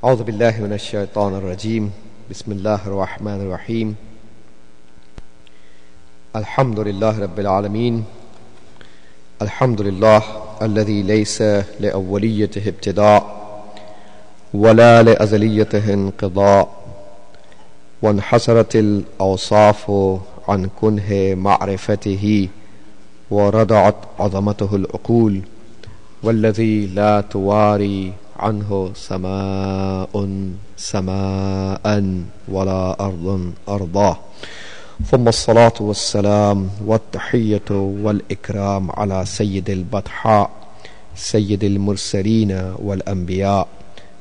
أعوذ بالله من الشيطان الرجيم بسم الله الرحمن الرحيم الحمد لله رب العالمين الحمد لله الذي ليس لأوليته ابتداء ولا لأزليته انقضاء وانحسرت الأوصاف عن كنه معرفته وردعت عظمته العقول والذي لا تواري عنه سماء ولا أرض أرضاه ثم الصلاة والسلام والتحية والإكرام على سيد البطحاء سيد المرسلين والأنبياء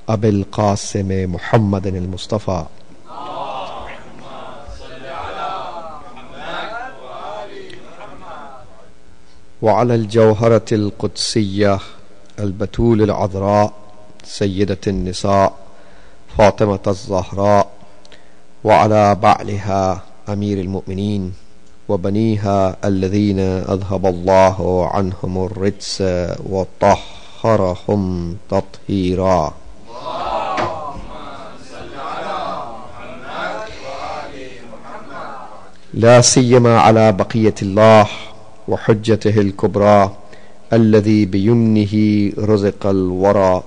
أبي القاسم محمد المصطفى وعلى الجوهرة القدسية البتول العذراء سيدة النساء فاطمة الزهراء وعلى بعلها أمير المؤمنين وبنيها الذين أذهب الله عنهم الرجس وطهرهم تطهيرا لا سيما على بقية الله وحجته الكبرى الذي بيمنه رزق الورى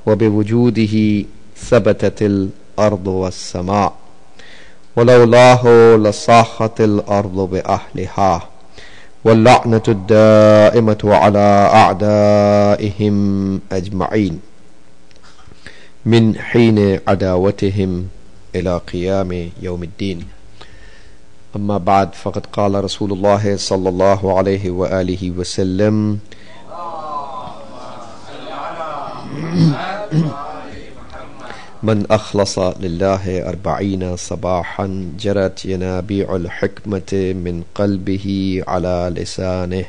وبوجوده ثبتت الأرض والسماء ولولاه لصاخت الأرض بأهلها واللعنة الدائمة على أعدائهم أجمعين من حين عداوتهم إلى قيام يوم الدين. أما بعد، فقد قال رسول الله صلى الله عليه وآله وسلم: من أخلص لله 40 صباحا جرت ينابيع الحكمة من قلبه على لسانه.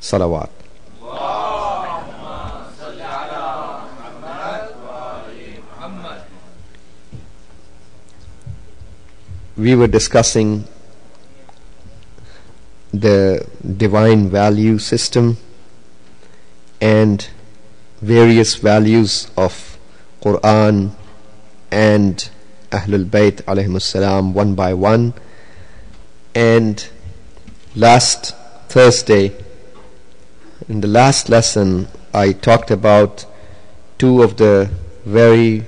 صلوات. We were discussing the divine value system and various values of Quran and Ahlul Bayt alayhimus salam one by one. And last Thursday, in the last lesson, I talked about two of the very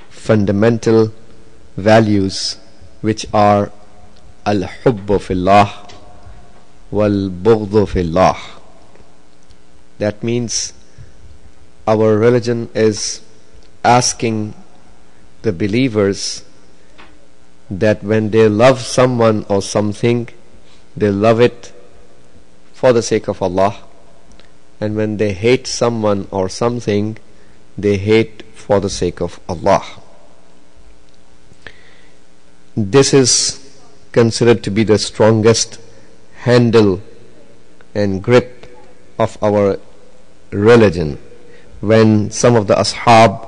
fundamental values, which are al-hubbu fillah wal-bughdhu fillah. That means our religion is asking the believers that when they love someone or something, they love it for the sake of Allah, and when they hate someone or something, they hate for the sake of Allah. This is considered to be the strongest handle and grip of our religion. When some of the ashab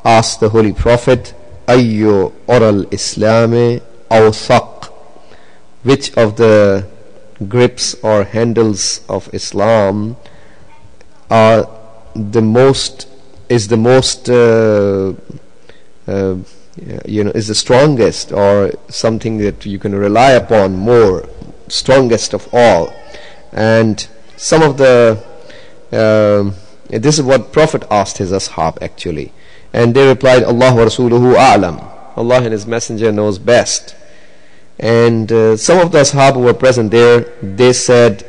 asked the Holy Prophet, Ayyu oral Islami awsaq, which of the grips or handles of Islam are the most is the strongest, or something that you can rely upon more, strongest of all. And some of the this is what Prophet asked his ashab actually, and they replied, Allah wa rasuluhu a'lam, Allah and his messenger knows best. And some of the ashab who were present there, they said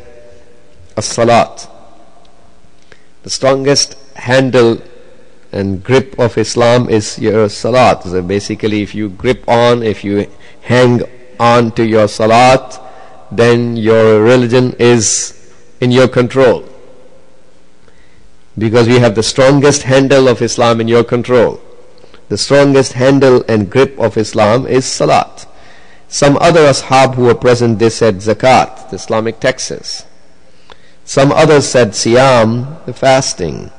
as-salat. The strongest handle and grip of Islam is your salat. So basically, if you hang on to your salat, then your religion is in your control, because we have the strongest handle of Islam in your control. The strongest handle and grip of Islam is salat. Some other ashab who were present, they said zakat, the Islamic taxes. Some others said siyam, the fasting.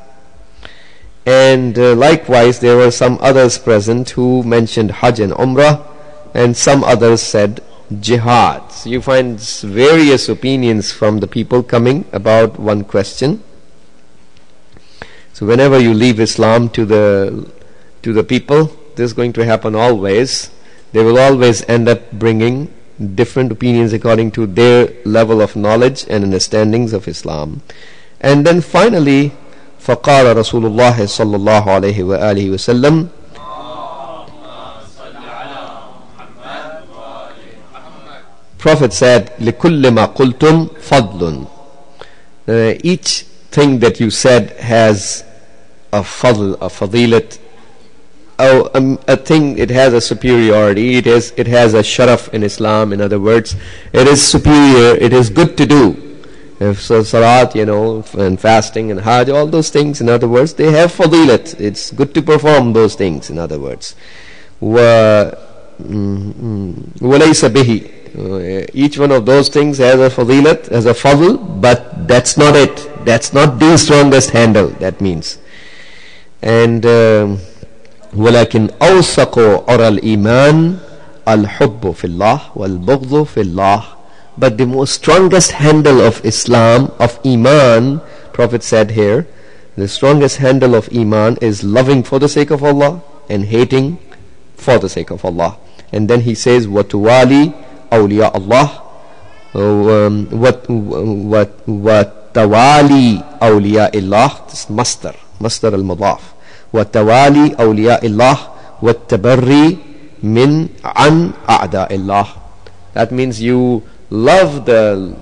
And likewise, there were some others present who mentioned hajj and umrah, and some others said jihad. So you find various opinions from the people coming about one question. So whenever you leave Islam to to the people. This is going to happen always. They will always end up bringing different opinions according to their level of knowledge and understandings of Islam. And then finally, فقال رسول الله صلى الله عليه وآله وسلم, Prophet said, لِكُلِّ مَا قُلْتُمْ فَضْلٌ. Each thing that you said has a fadl, a fadilat, a thing, it has a superiority, it has a sharaf in Islam. In other words, it is superior, it is good to do. So salat, and fasting and hajj, all those things, in other words, they have fadilat. It's good to perform those things, in other words. وَلَيْسَ بِهِ. Each one of those things has a fadilat, has a fadl, but that's not it. That's not the strongest handle, that means. And وَلَكِنْ أَوْسَقُ عُرَى الْإِيمَانِ الْحُبُّ فِي اللَّهِ وَالْبُغْضُ فِي اللَّهِ. But the most strongest handle of Islam, of Iman, Prophet said here, the strongest handle of Iman is loving for the sake of Allah and hating for the sake of Allah. And then he says, وَتُوَالِي أَوْلِيَاءَ اللَّهِ وَتَوَالِي أَوْلِيَاءِ اللَّهِ. This is masdar al-mudaf. وَتَوَالِي أَوْلِيَاءِ اللَّهِ وَالتَّبَرِّي مِنْ عَنْ أَعْدَاءِ اللَّهِ. That means you love the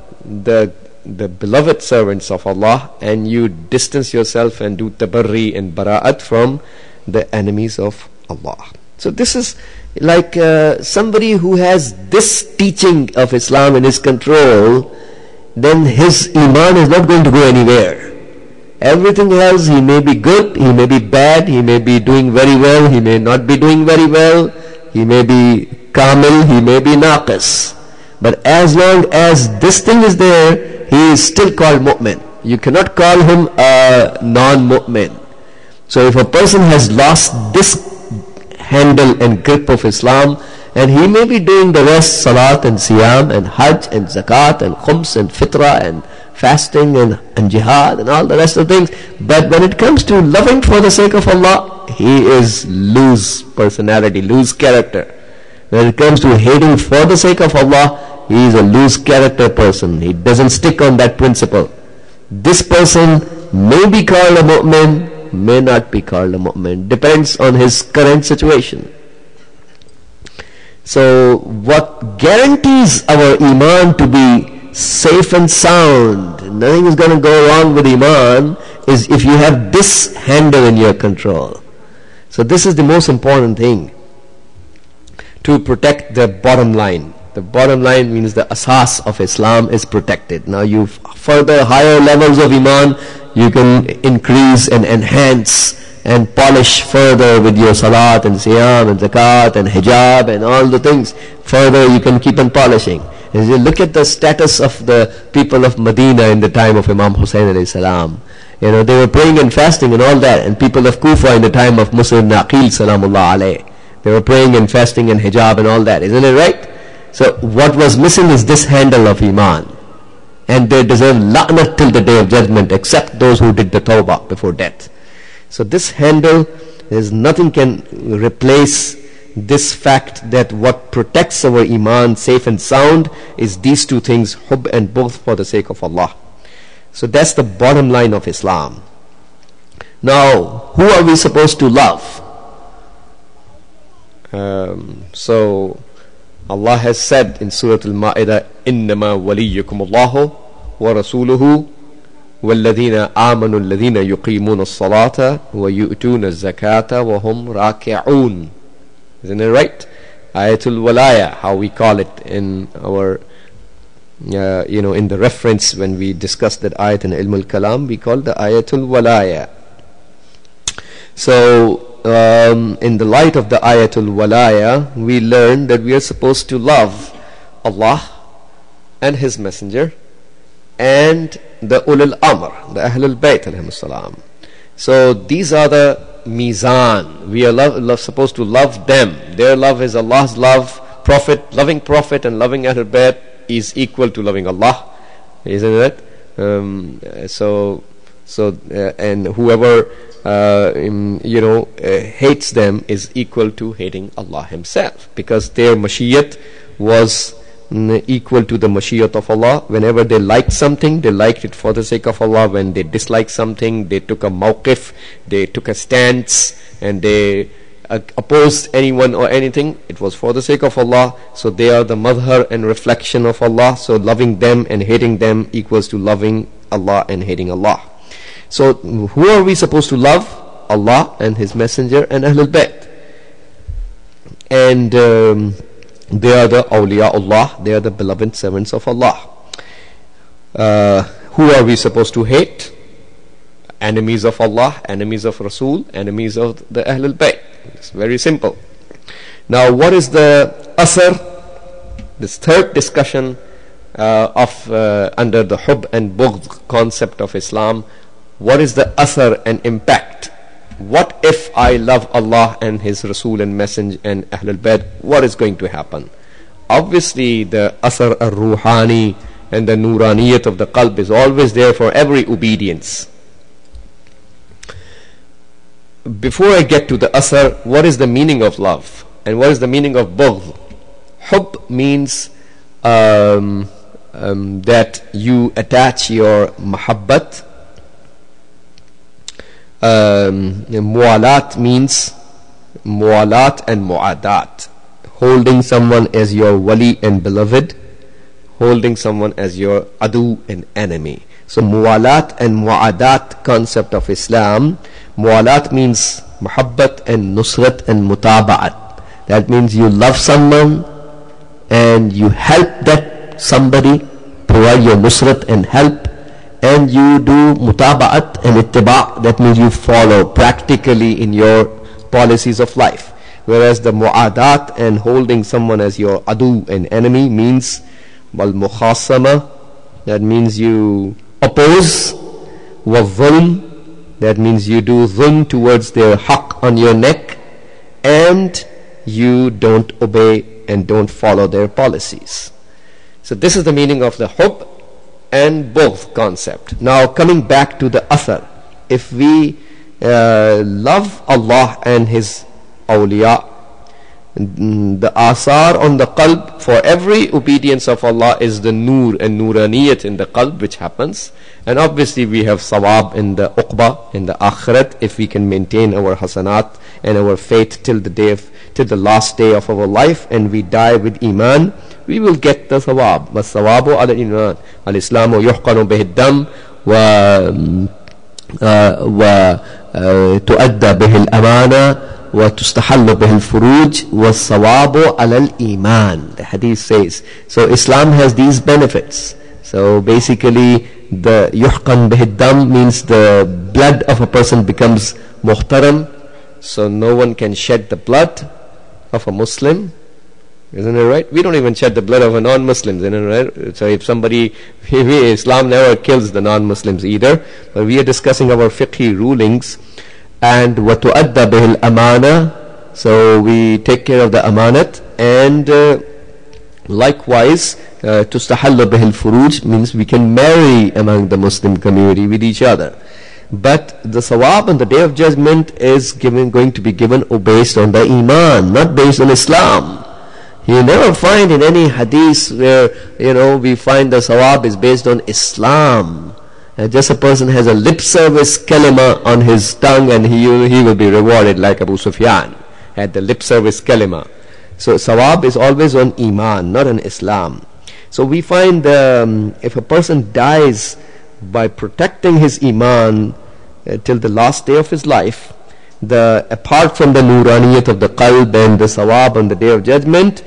beloved servants of Allah, and you distance yourself and do tabarri and bara'at from the enemies of Allah. So this is like somebody who has this teaching of Islam in his control, then his iman is not going to go anywhere. Everything else, he may be good, he may be bad, he may be doing very well, he may not be doing very well, he may be kamil, he may be naqis. But as long as this thing is there, he is still called mu'min. You cannot call him a non-mu'min. So if a person has lost this handle and grip of Islam, and he may be doing the rest, salat and siyam and hajj and zakat and khums and fitra and fasting and jihad and all the rest of things, but when it comes to loving for the sake of Allah, he is loose personality, loose character. When it comes to hating for the sake of Allah, he is a loose character person. He doesn't stick on that principle. This person may be called a mu'min, may not be called a mu'min. Depends on his current situation. So what guarantees our iman to be safe and sound, nothing is going to go wrong with iman, is if you have this handle in your control. So this is the most important thing, to protect the bottom line. The bottom line means the asas of Islam is protected. Now you further higher levels of iman, you can increase and enhance and polish further with your salat and siyam and zakat and hijab and all the things. Further you can keep on polishing. As you look at the status of the people of Medina in the time of Imam Hussein alayhi salam, they were praying and fasting and all that. And people of Kufa in the time of Musa ibn Aqil salamullah alayh, they were praying and fasting and hijab and all that. Isn't it right? So what was missing is this handle of iman. And they deserve la'nat till the day of judgment, except those who did the tawbah before death. So this handle, there's nothing can replace this fact that what protects our iman safe and sound is these two things, hub and both for the sake of Allah. So that's the bottom line of Islam. Now, who are we supposed to love? So Allah has said in Surah Al-Ma'idah, إِنَّمَا وَلِيُّكُمُ اللَّهُ وَرَسُولُهُ وَالَّذِينَ آمَنُوا الَّذِينَ يُقِيمُونَ الصَّلَاةَ وَيُؤْتُونَ الزَّكَاةَ وَهُمْ رَاكِعُونَ. Isn't it right? Ayatul Walaya, how we call it in our, in the reference when we discuss that ayat in Ilm al-Kalam, we call the Ayatul Walaya. So, in the light of the Ayatul Walaya, we learn that we are supposed to love Allah and His Messenger and the Ulul Amr, the Ahlul Bayt alayhim salam. So these are the mizan. We are supposed to love them. Their love is Allah's love. Loving Prophet and loving Ahlul Bayt is equal to loving Allah, isn't it? So So and whoever hates them is equal to hating Allah himself, because their mashiyat was equal to the mashiyat of Allah. Whenever they liked something, they liked it for the sake of Allah. When they disliked something, they took a mawqif, they took a stance, and they opposed anyone or anything, it was for the sake of Allah. So they are the madhar and reflection of Allah. So loving them and hating them equals to loving Allah and hating Allah. So who are we supposed to love? Allah and His Messenger and Ahlul Bayt. And they are the awliya Allah, they are the beloved servants of Allah. Who are we supposed to hate? Enemies of Allah, enemies of Rasul, enemies of the Ahlul Bayt. It's very simple. Now what is the asar? This third discussion under the hub and bughd concept of Islam. What is the asar and impact? What if I love Allah and His Rasul and Messenger and Ahlul Bayt? What is going to happen? Obviously the asar al-ruhani and the nuraniyat of the qalb is always there for every obedience. Before I get to the asar, what is the meaning of love? And what is the meaning of bughd? Hub means that you attach your mahabbat. Mualat means mualat and muadat, holding someone as your wali and beloved, holding someone as your adu and enemy. So mualat and muadat concept of Islam. Mualat means muhabbat and nusrat and mutaba'at. That means you love someone and you help that somebody, provide your nusrat and help, and you do mutaba'at and ittiba'. That means you follow practically in your policies of life. Whereas the mu'adat and holding someone as your adu and enemy means wal mukhasama, that means you oppose, wa dhulm, that means you do dhulm towards their haqq on your neck, and you don't obey and don't follow their policies. So this is the meaning of the hub and both concept. Now coming back to the athar, if we love Allah and His awliya, the asar on the qalb for every obedience of Allah is the nur and nuraniyat in the qalb which happens. And obviously we have sawab in the uqba, in the akhirat, if we can maintain our hasanat and our faith till the last day of our life, and we die with iman, we will get the sawab. But sawabu ala iman, al islamu yuhqanu bihi dam wa tuadda bihi al amana wa tustahallu bihi al furuj wa sawabu ala al iman. The hadith says. So Islam has these benefits. So basically the yuhqan bihi dam means the blood of a person becomes muhtaram, so no one can shed the blood of a Muslim. Isn't it right? We don't even shed the blood of a non-Muslim, isn't it right? So if somebody, Islam never kills the non-Muslims either, but we are discussing our fiqhi rulings. And وَتُؤَدَّ بِهِ الْأَمَانَةِ, so we take care of the amanat, and likewise تُسْتَحَلُّ بِهِ الْفُرُوجِ means we can marry among the Muslim community with each other. But the sawab on the Day of Judgment is going to be given based on the iman, not based on Islam. You never find in any hadith where we find the sawab is based on Islam. Just a person has a lip service kalima on his tongue, and he will be rewarded like Abu Sufyan had the lip service kalima. So sawab is always on iman, not on Islam. So we find if a person dies by protecting his iman till the last day of his life, apart from the nuraniyat of the qalb and the sawab on the Day of Judgment,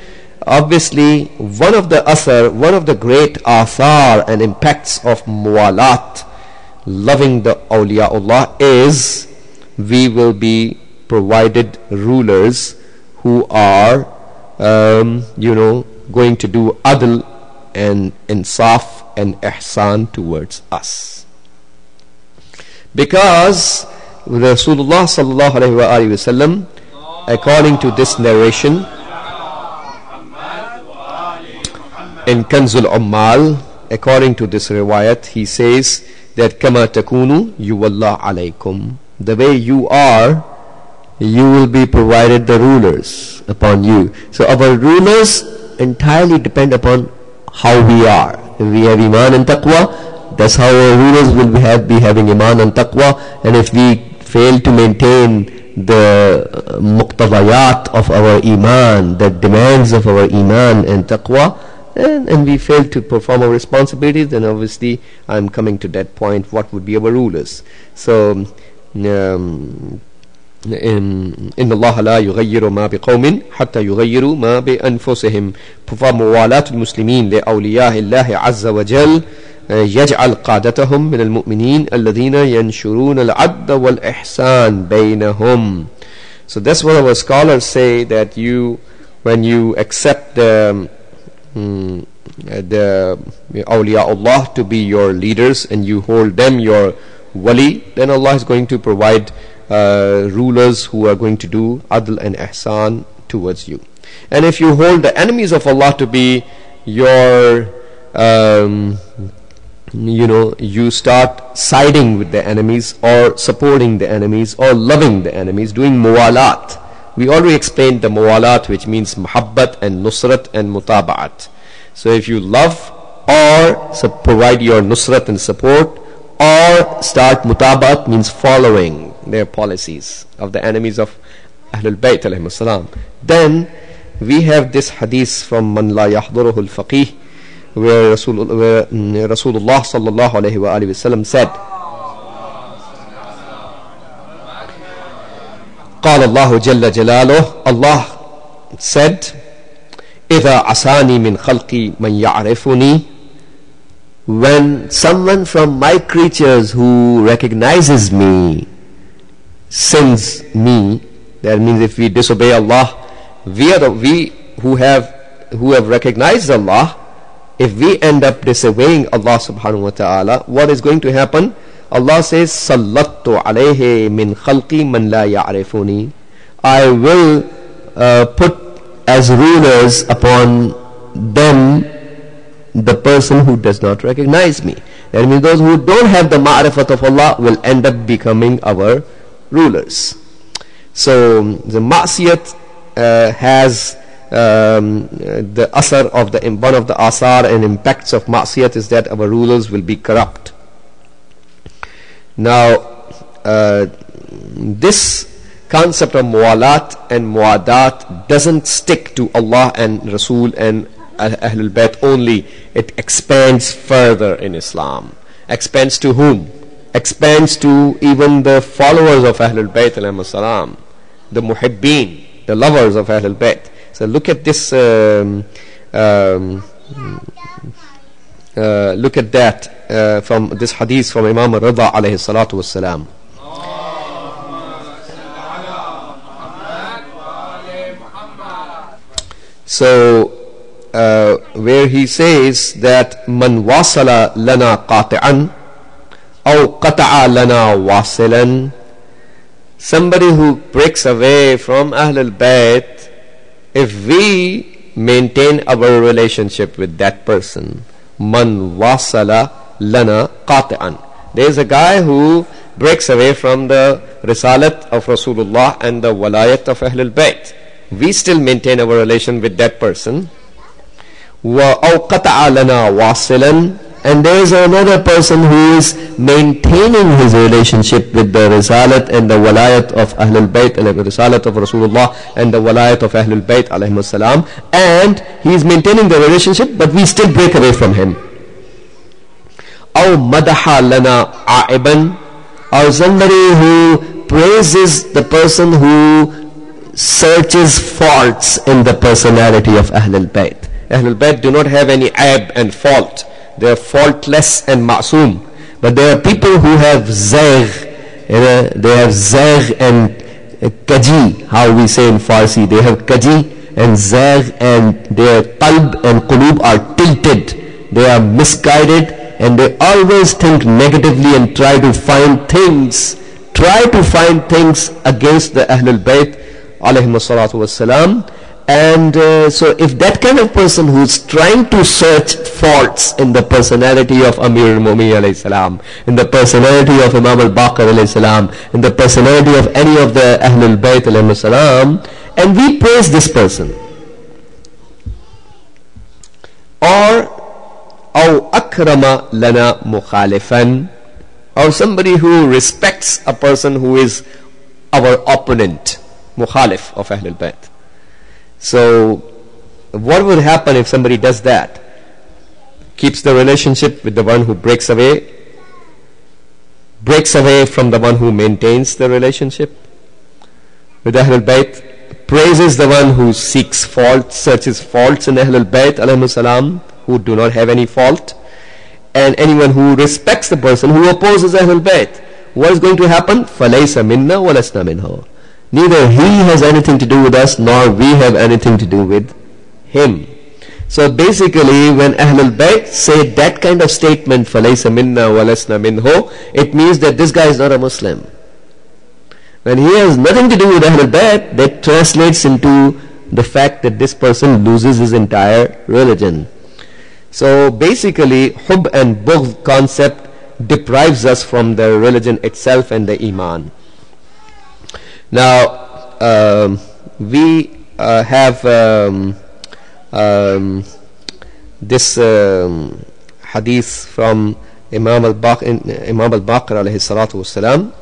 obviously one of the great athar and impacts of muwalat, loving the awliyaullah, is we will be provided rulers who are going to do adl and insaf and ihsan towards us. Because Rasulullah sallallahu alaihi wasallam, according to this narration in Kanzul Ummal, according to this riwayat, he says that kama takunu yuwalla alaykum, the way you are, you will be provided the rulers upon you. So our rulers entirely depend upon how we are. If we have iman and taqwa, that's how our rulers will be having iman and taqwa. And if we fail to maintain the muqtadayat of our iman, the demands of our iman and taqwa, and we fail to perform our responsibilities, then obviously I'm coming to that point, what would be our rulers? So إن الله لا يغير ما بقوم حتى يغيروا ما بأنفسهم. فموالاة المسلمين لأولياء الله عز وجل يجعل قادتهم من المؤمنين الذين ينشرون العدل والإحسان بينهم. So that's what our scholars say, that when you accept the awliya Allah to be your leaders and you hold them your wali, then Allah is going to provide rulers who are going to do adl and ihsan towards you. And if you hold the enemies of Allah to be your you start siding with the enemies or supporting the enemies or loving the enemies, doing muwalat. We already explained the muwalat, which means muhabbat and nusrat and mutaba'at. So if you love or provide your nusrat and support, or start mutaba'at, means following their policies of the enemies of Ahlul Bayt alayhim salam, then we have this hadith from Man la yahduruhu al-faqih, where Rasulullah sallallahu alayhi wa alihi wasallam said, قال الله جل جلاله, Allah said, إذا عصاني من خلقي من يعرفني, when someone from my creatures who recognizes me sins me, that means if we disobey Allah, we who have recognized Allah, if we end up disobeying Allah subhanahu wa ta'ala, what is going to happen? Allah says, Sallattu alayhi min khalqi man la ya'rifuni, I will put as rulers upon them the person who does not recognize me. That means those who don't have the ma'rifat of Allah will end up becoming our rulers. So the ma'siyat has the asar of one of the asar and impacts of ma'siyat is that our rulers will be corrupt. Now this concept of muwalat and muadat doesn't stick to Allah and Rasul and Ahlul Bayt only. It expands further in Islam. Expands to whom? Expands to even the followers of Ahlul Bayt alayhim salam, the muhibbeen, the lovers of Ahlul Bayt. So look at this, look at that from this hadith from Imam Rida alayhi salatu wassalam. So where he says that man wasala lana qati'an aw qata'a lana wasilan, somebody who breaks away from Ahlul Bayt, if we maintain our relationship with that person, man wasala lana qati'an, there is a guy who breaks away from the risalat of Rasulullah and the walayat of Ahlul Bayt, we still maintain our relation with that person. وَأَوْ قَطَعَ لَنَا وَاصِلًا, and there is another person who is maintaining his relationship with the risalat and the walayat of Ahlul Bayt, the risalat of Rasulullah and the walayat of Ahlul Bayt alayhim salam, and he is maintaining the relationship but we still break away from him. أَوْ مَدَحَ لَنَا عَائِبًا, or somebody who praises the person who searches faults in the personality of Ahlul Bayt. Ahlul Bayt do not have any aib and fault. They are faultless and ma'soom. But there are people who have zagh. They have zagh and kaji, how we say in Farsi. They have kaji and zagh, and their qalb and qulub are tilted. They are misguided and they always think negatively and try to find things against the Ahlul Bayt alayhim salatu wassalam. And so if that kind of person who's trying to search faults in the personality of Amir al-Mu'minin alayhi salam, in the personality of Imam al-Baqir alayhi salam, in the personality of any of the Ahlul Bayt alayhi salam, and we praise this person, or أو أكرم لنا مخالفا, or somebody who respects a person who is our opponent, mukhalif of Ahlul Bayt. So what would happen if somebody does that? Keeps the relationship with the one who breaks away from the one who maintains the relationship with Ahlul Bayt, praises the one who seeks fault, searches faults in Ahlul Bayt alayhi salam, who do not have any fault, and anyone who respects the person who opposes Ahlul Bayt. What is going to happen? فَلَيْسَ مِنَّا وَلَسْنَا مِنْهُ. Neither he has anything to do with us, nor we have anything to do with him. So basically, when Ahlul Bayt say that kind of statement, فَلَيْسَ مِنَّا وَلَسْنَا مِنْهُ, it means that this guy is not a Muslim. When he has nothing to do with Ahlul Bayt, that translates into the fact that this person loses his entire religion. So basically, hub and bughd concept deprives us from the religion itself and the iman. Now we have this hadith from Imam al-Baqir alayhi salatu wassalam.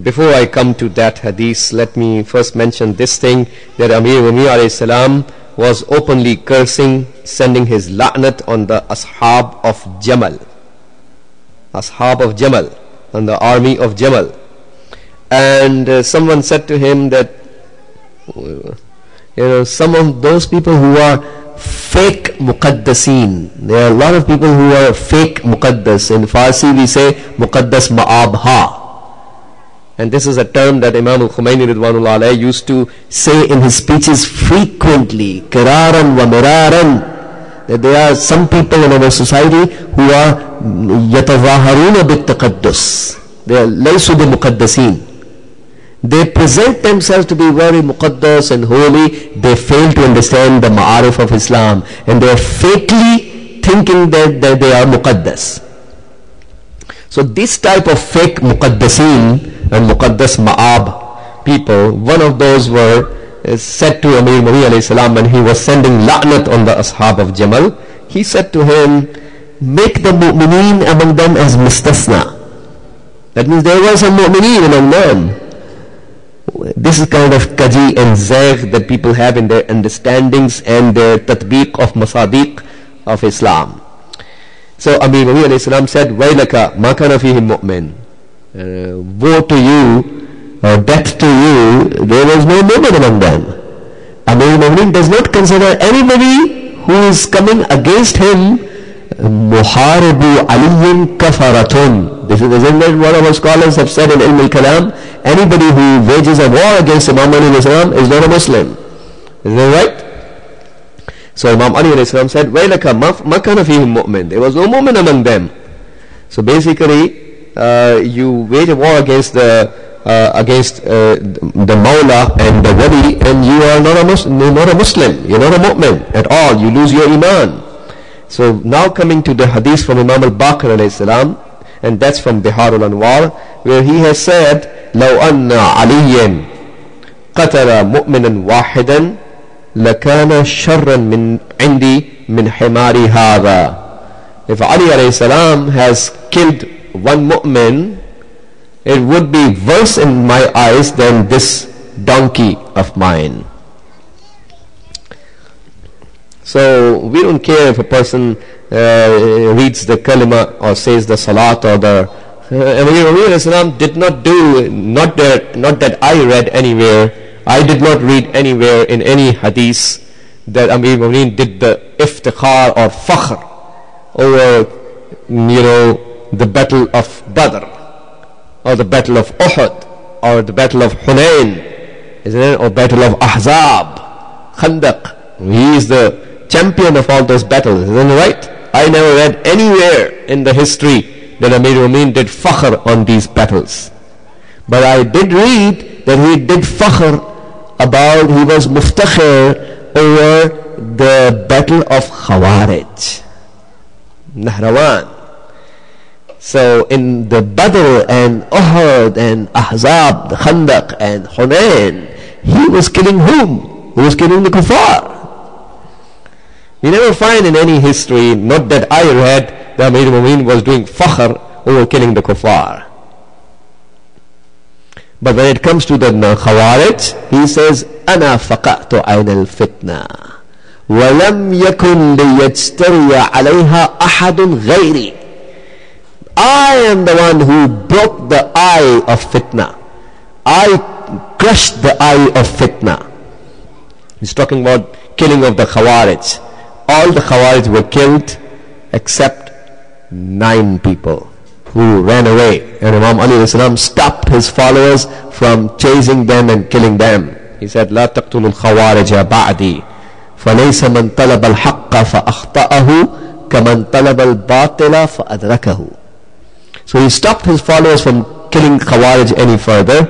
Before I come to that hadith, let me first mention this thing, that Amir al-Mu'minin alayhi salam was openly cursing, sending his la'nat on the ashab of Jamal, on the army of Jamal. And someone said to him that, some of those people who are fake muqaddasin, there are a lot of people who are fake muqaddas. In Farsi we say muqaddas ma'ab ha. And this is a term that Imam al-Khumaini Ridwanullah alayhi used to say in his speeches frequently, kiraran wa miraran, that there are some people in our society who are yatazaharuna bit-taqaddus. They are laysu bi-muqaddasin. They present themselves to be very muqaddas and holy. They fail to understand the ma'arif of Islam, and they are fakely thinking that they are muqaddas. So this type of fake muqaddasin and muqaddas ma'ab people, one of those were said to Amir al-Mu'minin alayhi salam when he was sending la'nat on the ashab of Jamal. He said to him, make the mu'mineen among them as mustasna. That means there were some mu'mineen among them. This is kind of kaji and zagh that people have in their understandings and their tatbiq of masadiq of Islam. So Amir al-Mu'minin alayhi salam said, waylaka ma kana fihim mu'min. Woe to you, or death to you, there was no mu'min among them. Amir al-Mu'minin does not consider anybody who is coming against him muharibu aliyin kafaratun. This is what our scholars have said in Ilm al-Kalam. Anybody who wages a war against Imam Ali is not a Muslim. Is that right? So Imam Ali said, waylaka ma kana fihim mu'min. There was no mu'min among them. So basically, you wage a war against the Mawla and the Wali, and you are not a Muslim. You're not a mu'min at all. You lose your iman. So now coming to the hadith from Imam al-Baqir alayhi salam, and that's from Bihar al-Anwar, where he has said, لو أن عليا قتل مؤمنا واحدا لكان شرا من عندي من حماري هذا. If Ali alayhi salam has killed one mu'min, it would be worse in my eyes than this donkey of mine. So we don't care if a person reads the kalima or says the salat or the Amir Islam did not do, not that I read anywhere, I did not read anywhere in any hadith that Amir Mu'mineen did the iftikhar or fakhr over the battle of Badr or the battle of Uhud or the battle of Hunain, isn't it? Or battle of Ahzab, Khandaq. He is the champion of all those battles, isn't it right? I never read anywhere in the history that Amir al-Mu'minin did fakhr on these battles. But I did read that he did fakhr about, he was muftakhir over the battle of Khawarij, Nahrawan. So in the Badr and Uhud and Ahzab, the Khandaq and Hunain, he was killing whom? He was killing the kuffar. You never find in any history, not that I read, that Amir al-Mu'minin was doing fakhr over killing the kuffar. But when it comes to the Khawarij, he says, أَنَا فَقَعْتُ عَيْنَ الْفِتْنَةِ وَلَمْ يَكُنْ لِيَجْتَرِيَ عَلَيْهَا أَحَدٌ غَيْرِي. I am the one who broke the eye of fitna. I crushed the eye of fitna. He's talking about killing of the Khawarij. All the Khawarij were killed except 9 people who ran away. And Imam Ali ﷺ stopped his followers from chasing them and killing them. He said, لا تقتلوا الخوارج بعدي فليس من طلب الحق فأخطأه كمن طلب الباطل فأدركه. So he stopped his followers from killing Khawarij any further.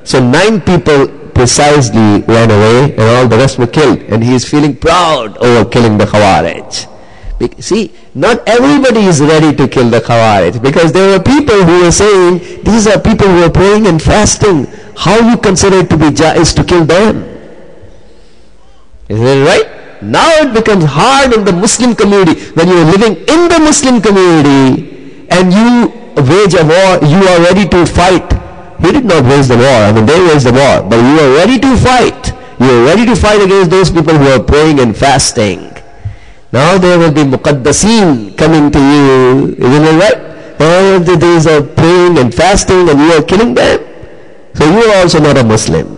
So 9 people precisely ran away and all the rest were killed. And he is feeling proud over killing the Khawarij. See, not everybody is ready to kill the Khawarij, because there were people who were saying, these are people who are praying and fasting. How you consider it to be jaiz to kill them? Isn't it right? Now it becomes hard in the Muslim community. When you are living in the Muslim community and you wage a war, you are ready to fight. He did not wage the war. I mean, they waged the war. But you are ready to fight. You are ready to fight against those people who are praying and fasting. Now there will be muqaddaseen coming to you. Isn't it right? And these are praying and fasting and you are killing them. So you are also not a Muslim.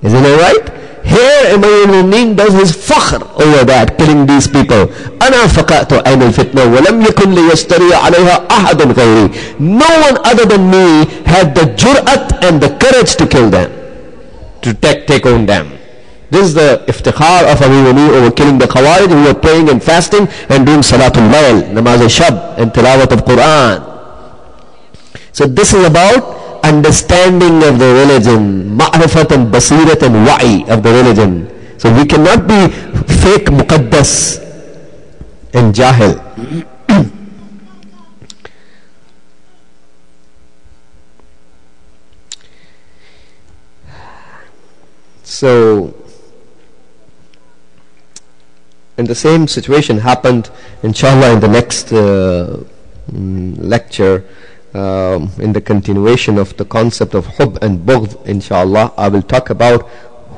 Isn't it right? Here Amir al-Mu'minin does his fakhr over that, killing these people. أَنَا فَقَأْتُ عَيْنَ الْفِتْنَةِ وَلَمْ يَكُنْ لِيَشْتَرِيَ عَلَيْهَا أَحَدٌ غَيْرِي. No one other than me had the jur'at and the courage to kill them, to take on them. This is the iftikhar of Amir al-Mu'minin over killing the Khawarij who were praying and fasting and doing Salatul Layl, Namaz al-Shab and Tilawat of Quran. So this is about understanding of the religion, ma'rifat and basirat and wa'i of the religion. So we cannot be fake muqaddas and jahil. So, and the same situation happened, inshallah, in the next lecture. In the continuation of the concept of hub and bughd, inshallah, I will talk about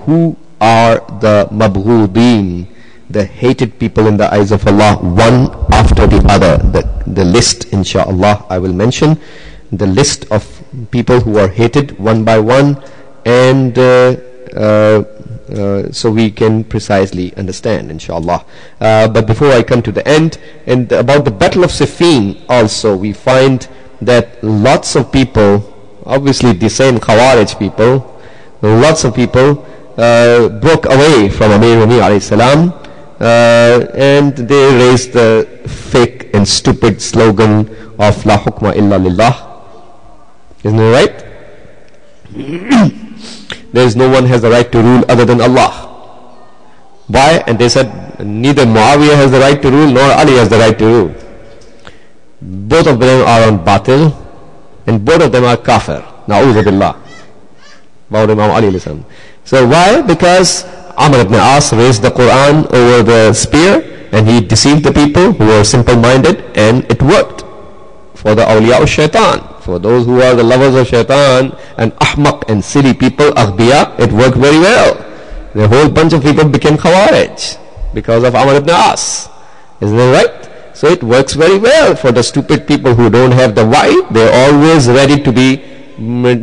who are the mabghudeen, the hated people in the eyes of Allah, one after the other. The list, inshallah, I will mention the list of people who are hated one by one, and so we can precisely understand, inshallah. But before I come to the end, and about the Battle of Siffin also, we find that lots of people, obviously the same Khawarij people, lots of people broke away from Amir al-Mu'minin alayhi salam, and they raised the fake and stupid slogan of La hukma illa lillah. Isn't it right? There is no one has the right to rule other than Allah. Why? And they said neither Muawiyah has the right to rule nor Ali has the right to rule. Both of them are on batil and both of them are kafir. Na'udhu billah. About Imam Ali ﷺ. So why? Because Amr ibn As raised the Quran over the spear and he deceived the people who were simple-minded, and it worked for the awliya of shaitan. For those who are the lovers of shaitan and ahmaq and silly people, aghbiya, it worked very well. The whole bunch of people became Khawarij because of Amr ibn As. Isn't that right? So it works very well for the stupid people who don't have the why. They're always ready to be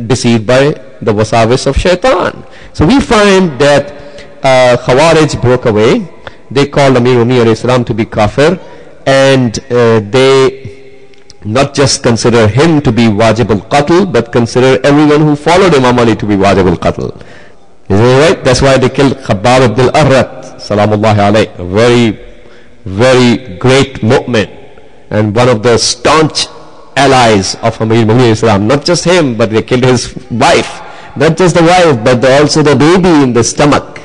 deceived by the wasawis of shaitan. So we find that Khawarij broke away. They called Amir al-Mu'minin to be kafir, and they not just consider him to be wajib al-qatl, but consider everyone who followed Imam Ali to be wajib al-qatl. Isn't it right? That's why they killed Khabbab ibn al-Arrat, salamullahi alayh, a very great mu'min and one of the staunch allies of Amir Mu'minin Islam. Not just him, but they killed his wife. Not just the wife, but also the baby in the stomach.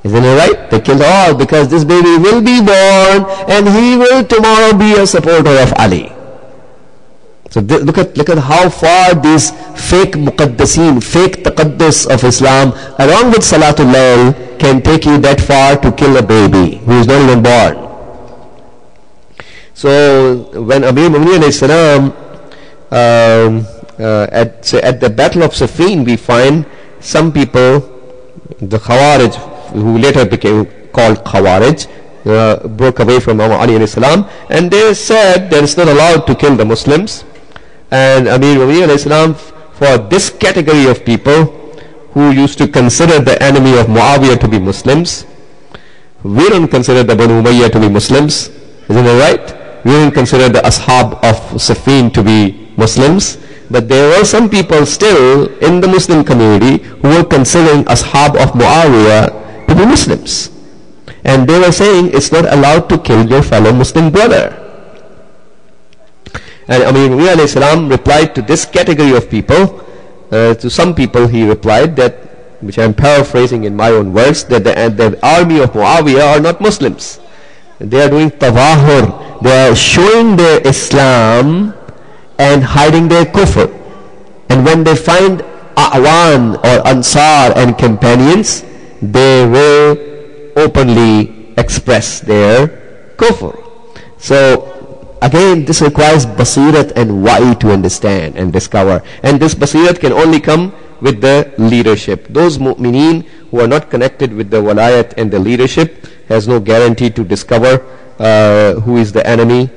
Isn't it right? They killed all because this baby will be born and he will tomorrow be a supporter of Ali. So look at how far these fake muqaddasin, fake taqaddus of Islam, along with Salatul Layl, can take you that far to kill a baby who is not even born. So when Amir Mu'minin Islam at the Battle of Siffin, we find some people, the Khawarij, who later became called Khawarij, broke away from Ali alayhi salam, and they said that it's not allowed to kill the Muslims. And Amir Mu'minin alayhi salam, for this category of people who used to consider the enemy of Muawiyah to be Muslims, we don't consider the Banu Umayyah to be Muslims, isn't it right? We don't consider the Ashab of Siffin to be Muslims, but there were some people still in the Muslim community who were considering Ashab of Muawiyah to be Muslims. And they were saying it's not allowed to kill your fellow Muslim brother. And Amir Mu'minin alayhi salam replied to this category of people, to some people he replied that, which I am paraphrasing in my own words, that the army of Muawiyah are not Muslims. They are doing tawahur. They are showing their Islam and hiding their kufr. And when they find A'wan or Ansar and companions, they will openly express their kufr. So again, this requires basirat and wa'i to understand and discover. And this basirat can only come with the leadership. Those mu'mineen who are not connected with the walayat and the leadership has no guarantee to discover who is the enemy,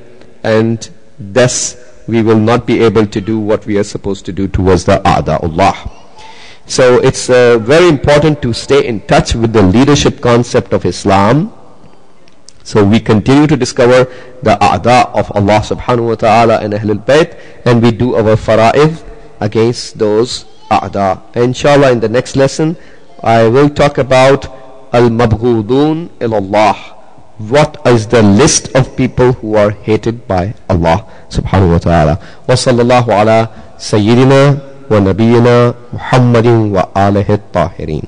and thus we will not be able to do what we are supposed to do towards the a'da'ullah. So it's very important to stay in touch with the leadership concept of Islam. So we continue to discover the a'da of Allah subhanahu wa ta'ala and Ahlul Bayt, and we do our fara'id against those a'da. Inshallah, in the next lesson I will talk about al-mabghudun ilallah. What is the list of people who are hated by Allah subhanahu wa ta'ala. Wa sallallahu ala sayyidina wa nabiyyina Muhammadin wa alihi at-tahirin.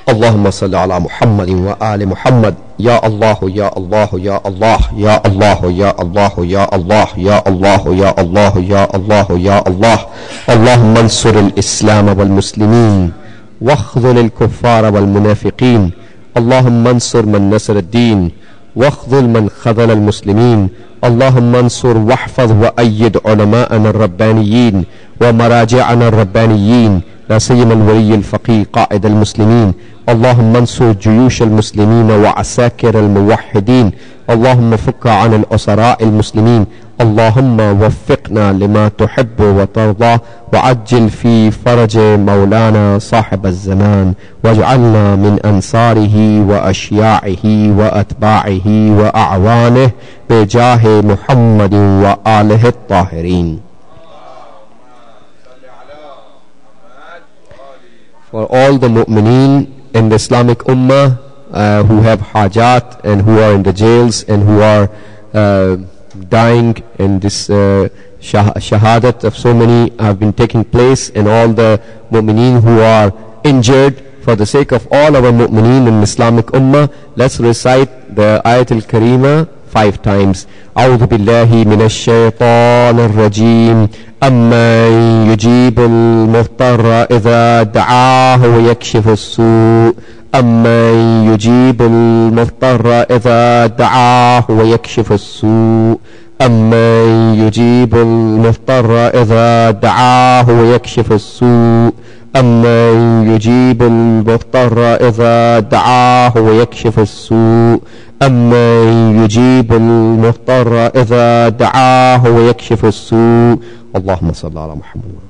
اللهم صل على محمد وآل محمد. يا الله يا الله يا الله يا الله يا الله يا الله يا الله يا الله يا الله يا الله. اللهم انصر الإسلام والمسلمين واخذل الكفار والمنافقين. اللهم انصر من نصر الدين واخذل من خذل المسلمين. اللهم انصر واحفظ وأيد علماءنا الربانيين ومراجعنا الربانيين، لا سيما الولي الفقيه قائد المسلمين. اللهم انصر جيوش المسلمين وعساكر الموحدين. اللهم فك عن الأسراء المسلمين. اللهم وفقنا لما تحب وترضى، وعجل في فرج مولانا صاحب الزمان، واجعلنا من أنصاره وأشياعه وأتباعه وأعوانه بجاه محمد وآله الطاهرين. For all the mu'mineen in the Islamic Ummah who have hajat and who are in the jails and who are dying, and this shahadat of so many have been taking place, and all the mu'mineen who are injured, for the sake of all our mu'mineen in Islamic Ummah, let's recite the Ayat al-Karima 5 times. أعوذ بالله من الشيطان الرجيم. أمن يجيب المضطر إذا دعاه ويكشف السوء. أمن يجيب المضطر إذا دعاه ويكشف السوء. أمن يجيب المضطر إذا دعاه ويكشف السوء. أمن يجيب المضطر إذا دعاه ويكشف السوء. أمن يجيب المضطر إذا دعاه ويكشف السوء. اللهم صل على محمد.